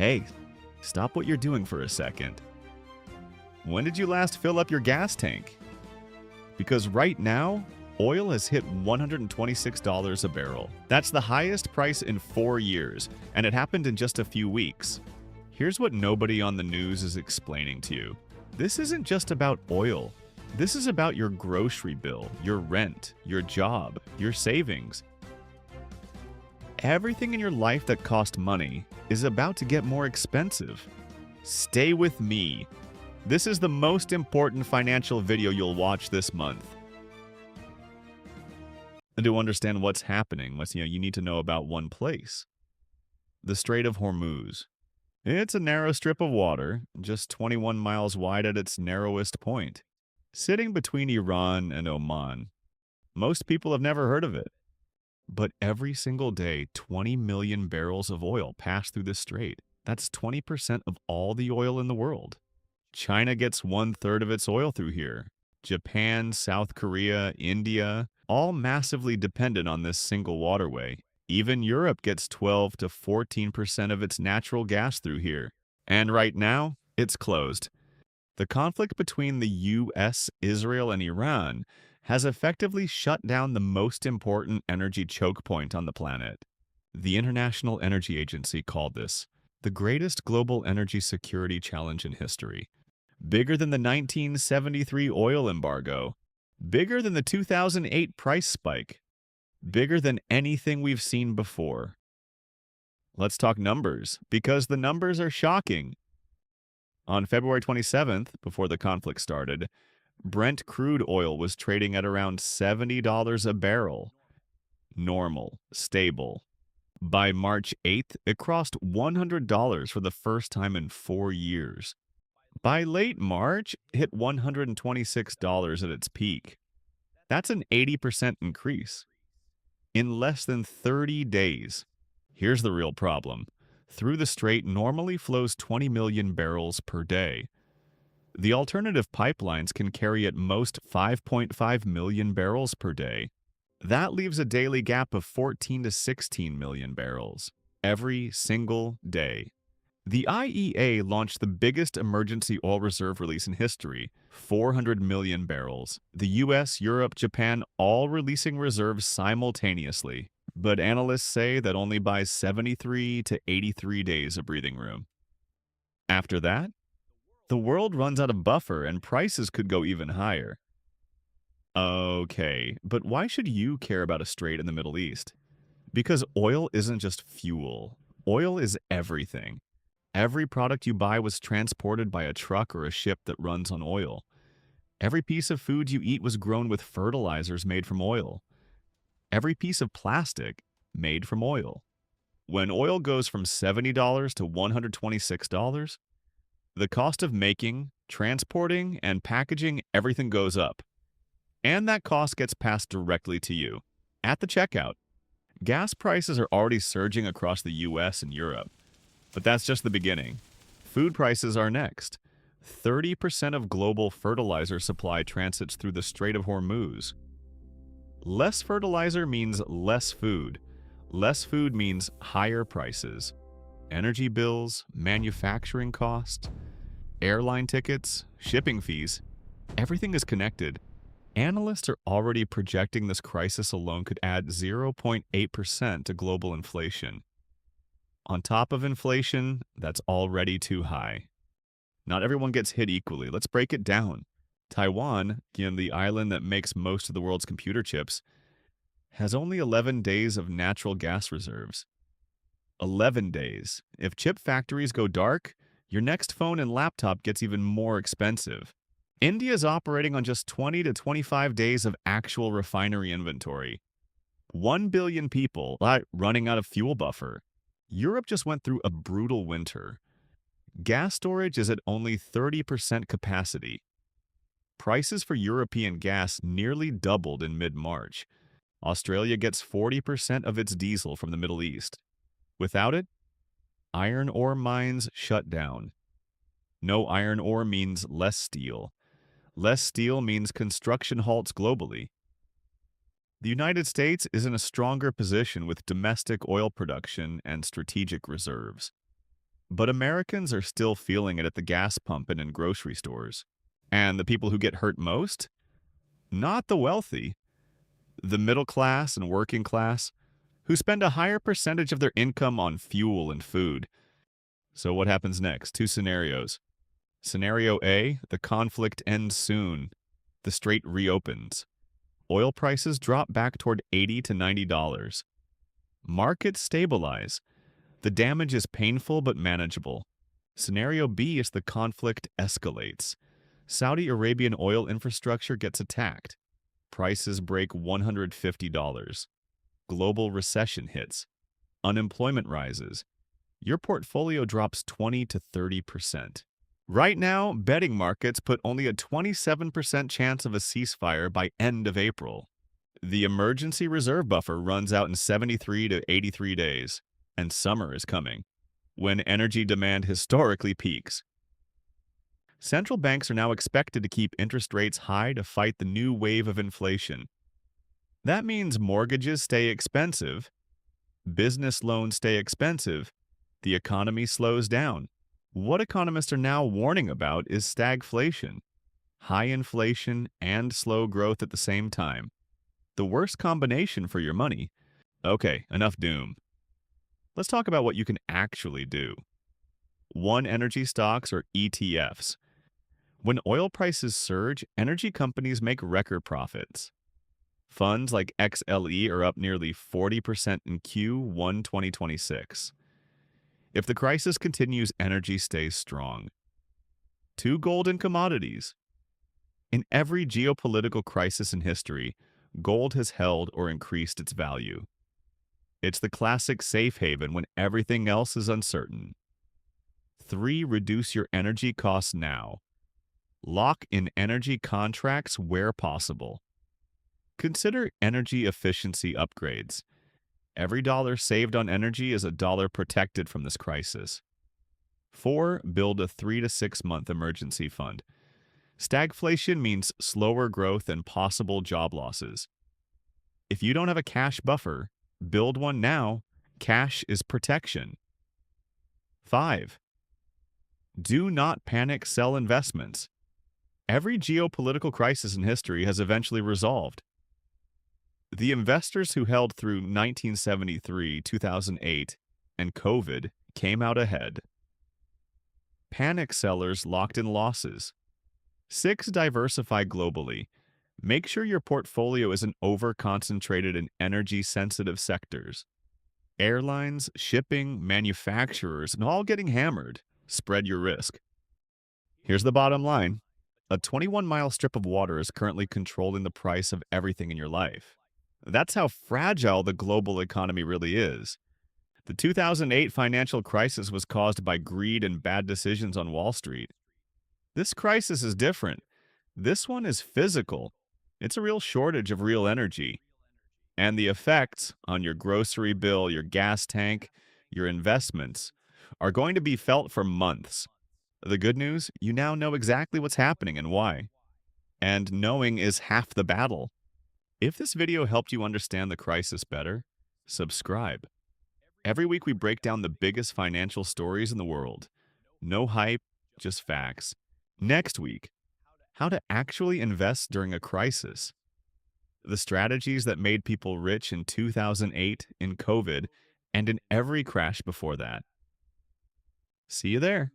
Hey, stop what you're doing for a second. When did you last fill up your gas tank? Because right now, oil has hit $126 a barrel. That's the highest price in 4 years, and it happened in just a few weeks. Here's what nobody on the news is explaining to you. This isn't just about oil. This is about your grocery bill, your rent, your job, your savings. Everything in your life that cost money is about to get more expensive. Stay with me. This is the most important financial video you'll watch this month. And to understand what's happening, you need to know about one place. The Strait of Hormuz. It's a narrow strip of water, just 21 miles wide at its narrowest point, sitting between Iran and Oman. Most people have never heard of it. But every single day, 20 million barrels of oil pass through this strait. That's 20% of all the oil in the world. China gets 1/3 of its oil through here. Japan, South Korea, India, all massively dependent on this single waterway. Even Europe gets 12 to 14% of its natural gas through here. And right now, it's closed. The conflict between the US, Israel, and Iran has effectively shut down the most important energy choke point on the planet. The International Energy Agency called this the greatest global energy security challenge in history. Bigger than the 1973 oil embargo. Bigger than the 2008 price spike. Bigger than anything we've seen before. Let's talk numbers, because the numbers are shocking. On February 27th, before the conflict started, Brent crude oil was trading at around $70 a barrel. Normal, stable. By March 8th, it crossed $100 for the first time in 4 years. By late March, it hit $126 at its peak. That's an 80% increase. In less than 30 days. Here's the real problem. Through the strait normally flows 20 million barrels per day. The alternative pipelines can carry at most 5.5 million barrels per day. That leaves a daily gap of 14 to 16 million barrels every single day. The IEA launched the biggest emergency oil reserve release in history, 400 million barrels. The US, Europe, Japan all releasing reserves simultaneously. But analysts say that only buys 73 to 83 days of breathing room. After that, the world runs out of buffer and prices could go even higher. Okay, but why should you care about a strait in the Middle East? Because oil isn't just fuel. Oil is everything. Every product you buy was transported by a truck or a ship that runs on oil. Every piece of food you eat was grown with fertilizers made from oil. Every piece of plastic made from oil. When oil goes from $70 to $126, the cost of making, transporting, and packaging everything goes up. And that cost gets passed directly to you at the checkout. Gas prices are already surging across the US and Europe. But that's just the beginning. Food prices are next. 30% of global fertilizer supply transits through the Strait of Hormuz. Less fertilizer means less food. Less food means higher prices. Energy bills, manufacturing costs, airline tickets, shipping fees, everything is connected. Analysts are already projecting this crisis alone could add 0.8% to global inflation. On top of inflation, that's already too high. Not everyone gets hit equally. Let's break it down. Taiwan, the island that makes most of the world's computer chips, has only 11 days of natural gas reserves. 11 days. If chip factories go dark, your next phone and laptop gets even more expensive. India is operating on just 20 to 25 days of actual refinery inventory. 1 billion people running out of fuel buffer. Europe just went through a brutal winter. Gas storage is at only 30% capacity. Prices for European gas nearly doubled in mid-March. Australia gets 40% of its diesel from the Middle East. Without it, iron ore mines shut down. No iron ore means less steel. Less steel means construction halts globally. The United States is in a stronger position with domestic oil production and strategic reserves. But Americans are still feeling it at the gas pump and in grocery stores. And the people who get hurt most? Not the wealthy, the middle class and working class, who spend a higher percentage of their income on fuel and food. So what happens next? Two scenarios. Scenario A, the conflict ends soon. The strait reopens. Oil prices drop back toward $80 to $90. Markets stabilize. The damage is painful but manageable. Scenario B is the conflict escalates. Saudi Arabian oil infrastructure gets attacked. Prices break $150. Global recession hits. Unemployment rises. Your portfolio drops 20 to 30%. Right now, betting markets put only a 27% chance of a ceasefire by end of April. The emergency reserve buffer runs out in 73 to 83 days, and summer is coming, when energy demand historically peaks. Central banks are now expected to keep interest rates high to fight the new wave of inflation. That means mortgages stay expensive, business loans stay expensive, the economy slows down. What economists are now warning about is stagflation, high inflation and slow growth at the same time. The worst combination for your money. Okay, enough doom. Let's talk about what you can actually do. One, energy stocks or ETFs. When oil prices surge, energy companies make record profits. Funds like XLE are up nearly 40% in Q1 2026. If the crisis continues, energy stays strong. Two, gold and commodities. In every geopolitical crisis in history, gold has held or increased its value. It's the classic safe haven when everything else is uncertain. Three, reduce your energy costs now. Lock in energy contracts where possible. Consider energy efficiency upgrades. Every dollar saved on energy is a dollar protected from this crisis. 4, build a 3 to 6 month emergency fund. Stagflation means slower growth and possible job losses. If you don't have a cash buffer, build one now. Cash is protection. 5, do not panic sell investments. Every geopolitical crisis in history has eventually resolved. The investors who held through 1973, 2008, and COVID came out ahead. Panic sellers locked in losses. 6, diversify globally. Make sure your portfolio isn't over-concentrated in energy-sensitive sectors. Airlines, shipping, manufacturers, and all getting hammered. Spread your risk. Here's the bottom line. A 21-mile strip of water is currently controlling the price of everything in your life. That's how fragile the global economy really is. The 2008 financial crisis was caused by greed and bad decisions on Wall Street. This crisis is different. This one is physical. It's a real shortage of real energy. And the effects on your grocery bill, your gas tank, your investments are going to be felt for months. The good news, you now know exactly what's happening and why. And knowing is half the battle. If this video helped you understand the crisis better, subscribe. Every week we break down the biggest financial stories in the world. No hype, just facts. Next week, how to actually invest during a crisis. The strategies that made people rich in 2008, in COVID, and in every crash before that. See you there.